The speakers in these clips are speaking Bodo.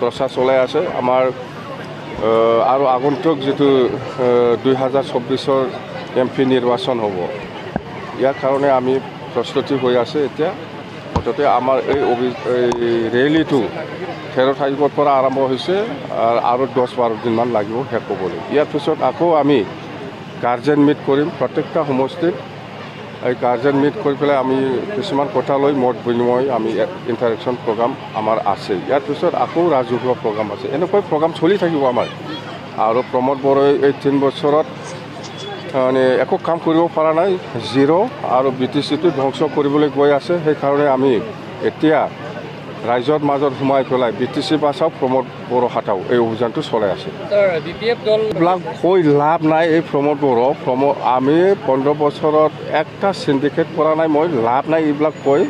প্ৰচাৰ চলাই আছে আমাৰ আৰু আগন্তুক যেটো 2024 MP নিৰ্বাচন হ'ব ইয়াৰ কাৰণে আমি প্ৰস্তুতি হৈ আছে এতিয়া গতে আমাৰ এই ৰেলীটো 13 তাৰিখৰ পৰা আৰম্ভ হৈছে আৰু 10-12 দিন মান লাগিব শেষ হ'বলৈ ইয়াৰ পিছত আকৌ আমি গাৰ্জেন মিট কৰিম প্ৰত্যেকটা সমষ্টিত এই গাৰ্জেন মিট কৰি পেলাই আমি কিছুমান কথা লৈ মত বিনিময় আমি ইণ্টাৰেকশ্যন প্ৰগ্ৰাম আমাৰ আছে ইয়াৰ পিছত আকৌ ৰাজহুৱা প্ৰগ্ৰাম আছে এনেকৈ প্ৰগ্ৰাম চলি থাকিব আমাৰ আৰু প্ৰমোদ বড়োই এই 3 বছৰত মানে একো কাম কৰিব পৰা নাই জিৰ' আৰু BTCটো ধ্বংস কৰিবলৈ গৈ আছে সেইকাৰণে আমি এতিয়া ৰাইজৰ মাজত সোমাই পেলাই BTC বাচাও প্ৰমোদ বড়ো হাটাও এই অভিযানটো চলাই আছে BPF দল কৈ লাভ নাই এই প্ৰমোদ বড়ো আমি 15 বছৰত একটা সিন্ডিকেট কৰা নাই মই লাভ নাই এইবিলাক কৈ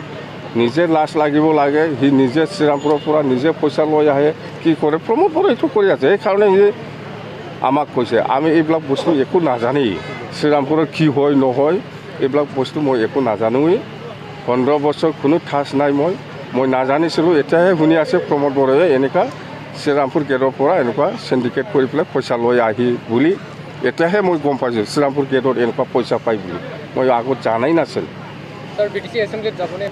নিজে লাজ লাগিব লাগে সি নিজে শ্ৰীৰামপুৰৰ পৰা নিজে পইচা লৈ আহে কি কৰে প্ৰমোদ বড়ো এইটো কৰি আছে সেইকাৰণে সি আমাক কৈছে আমি এইবিলাক বস্তু একো নাজানি শ্ৰীৰামপুৰৰ কি হয় নহয় এইবিলাক বস্তু মই একো নাজানোই 15 বছৰ কোনো ঠাস নাই মই নাজানিছিলোঁ এতিয়াহে শুনি আছে প্ৰমোদ বড়োৱে এনেকা শ্ৰীৰামপুৰ গেটৰ পৰা এনেকুৱা সিন্ডিকেট কৰি পেলাই পইচা লৈ আহি বুলি এতিয়াহে মই গম পাইছোঁ শ্ৰীৰামপুৰ গেটত এনেকুৱা পইচা পাই বুলি মই আগত জানাই নাছিল স্যার BTC এসেম্বলিত যাবনে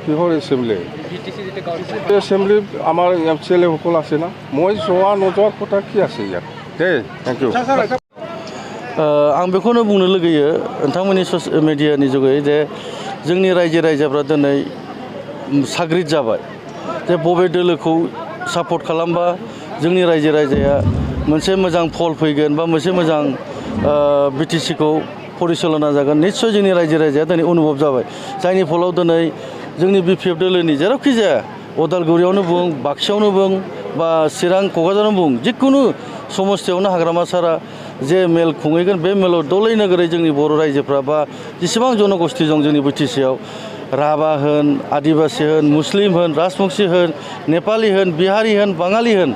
কিহৰ এসেম্বলি BTC যেটা কাউন্সিল এসেম্বলি আমাৰ MCLA সকল আছে না মই যোৱা নোযোৱাৰ কথা কি আছে ইয়াত দে থ্যাংক ইউ आं बेखौनो बुंनो लुगैयो नोंथांमोननि ससियेल मिडियानि जुगै जे जोंनि रायजो राजाफ्रा दिनै साग्रिद जाबाय जे बबे दोलोखौ सापर्ट खालामबा जोंनि रायजो राजाया मोनसे मोजां फल फैगोन बा मोनसे मोजां BTCखौ परिचालना जागोन निश्चय जोंनि रायजो राजाया दिनै अनुभब जाबाय जायनि फलाव दिनै जोंनि BPF दोलोनि जेरावखि जाया उदालगुरियावनो बुं बाक्सायावनो बुं बा चिरां क'क्राझारावनो बुं जिखुनु समस्थियावनो हाग्रामा सारा जे मेल खुंहैगोन बे मेलाव दलै नोगोरै जोंनि बर' रायजोफ्रा बा जेसेबां जनगोष्ठी दं जोंनि BTCआव राभा होन आदिबासी होन मुस्लिम होन राजबंशी होन नेपाली होन बिहारी होन बाङालि होन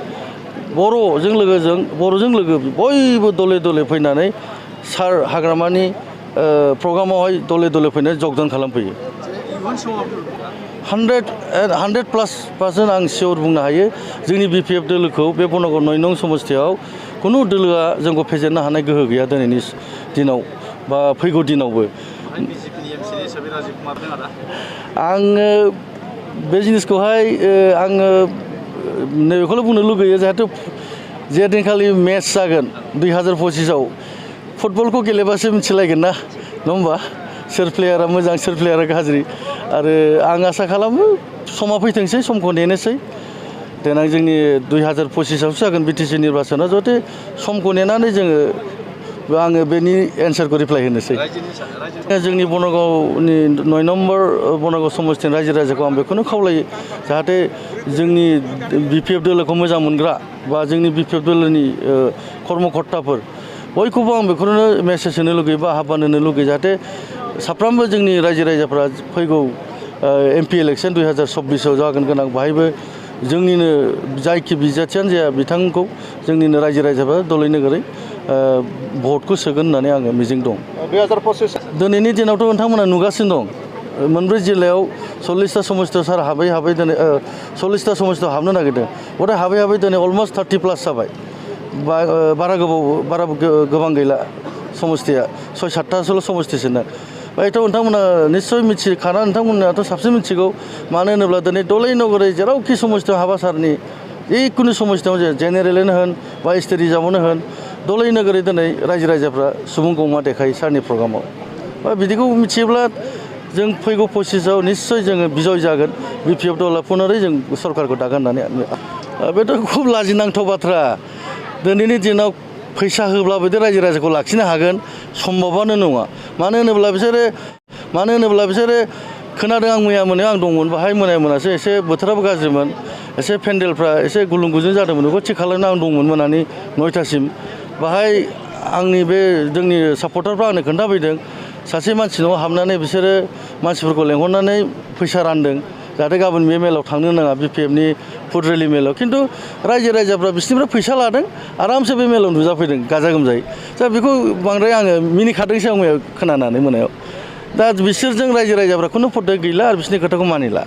बर'जों लोगो बयबो दले दले फैनानै सार हाग्रामानि प्रग्रामावहाय दले दले फैनानै जगदान खालामफैयो 100% आं सियर बुंनो हायो जोंनि BPF दोलोखौ बे बनगर 9 नं समस्थियाव कुनु दोलोआ जोंखौ फेजेननो हानाय गोहो गैया दिनैनि दिनाव बा फैगौ दिनावबो आङो बे जिनिसखौहाय आङो नैबेखौल' बुंनो लुगैयो जाहाथे जे दिनखालि मेच जागोन 2025आव फुटबलखौ गेलेबासो मिथिलायगोन ना नङा होमबा सोर प्लेयारा मोजां सोर प्लेयारा गाज्रि आरो आं आसा खालामो समा फैथोंसै समखौ नेनोसै देनां जोंनि 2025आवसो जागोन BTC निर्वाचना जाहाथे समखौ नेनानै आङो बेनि एन्सारखौ रिप्लाइ होनोसै जोंनि बनगावनि 9 नम्बर बनगाव समस्थिनि रायजो राजाखौ आं बेखौनो खावलायो जाहाथे जोंनि BPF दोलोखौ मोजां मोनग्रा बा जोंनि BPF दोलोनि कर्मकर्ताफोर बयखौबो आं बेखौनो मेसेज होनो लुगैयो बा आह्वान होनो लुगैयो जाहाथे साफ्रोमबो जोंनि रायजो राजाफ्रा फैगौ MP इलेक्शन 2024आव जागोन गोनां बाहायबो जोंनिनो जायखि बिजाथियानो जाया बिथांखौ जोंनिनो रायजो राजाफ्रा दलै नोगोरै भटखौ सोगोन होननानै आङो मिजिं दं 2025 दिनैनि दिनावथ' नोंथांमोना नुगासिनो दं मोनब्रै जिल्लायाव 40टा समस्थियाव सार हाबै दिनै 40टा समस्थियाव हाबनो नागिरदों गथाय हाबै दिनै अलमस्ट 30+ जाबाय बारा गोबां गैला समस्थिया 6-7टासोल' समस्थिसोना बायथ' नोंथांमोना निस्सय मिथिखाना नोंथांमोनाथ' साबसिन मिथिगौ मानो होनोब्ला दिनै दलै नगरै जेरावखि समस्थियाव हाबा सारनि जिखुनु समस्थियाव जेनेरेलैनो होन बा स्टेट रिजार्भआवनो होन दलै नोगोरै दिनै रायजो राजाफ्रा सुबुं गौमा देखायो सारनि प्रग्रामाव बा बिदिखौ मिथियोब्ला जों फैगौ 25आव निस्सय जोङो बिजय जागोन BPF दला पुनरै जों सरकारखौ दागोन होननानै बेथ' खुब लाजिनांथाव बाथ्रा दिनैनि दिनाव फैसा होब्लाबो रायजो राजाखौ लाखिनो हागोन सम्भबानो नङा मानो होनोब्ला बिसोरो खोनादों आं मैया मोनायाव आं दंमोन बाहाय मोनासो एसे बोथोराबो गाज्रिमोन एसे पेन्डेलफ्रा एसे गुलुं गुजुं जादोंमोन बेखौ थिग खालामनो आं दंमोन मोनानि 9टासिम बाहाय आंनि बे जोंनि सापर्टारफ्रा आंनो खोन्थाफैदों सासे मानसि न'आव हाबनानै बिसोरो मानसिफोरखौ लेंहरनानै फैसा रानदों जाहाथे गाबोन बे मेलाव थांनो नाङा BPFनि फुड रेलि मेलाव खिन्थु रायजो राजाफ्रा बिसोरनिफ्राय फैसा लादों आरामसे बे मेलाव नुजाफैदों गाजा गोमजायै दा बेखौ बांद्राय आङो मिनिखादोंसो आं मैया खोनानानै मोनायाव दा बिसोरजों रायजो राजाफ्रा खुनु फट' गैला आरो बिसोरनि खोथाखौ मानिला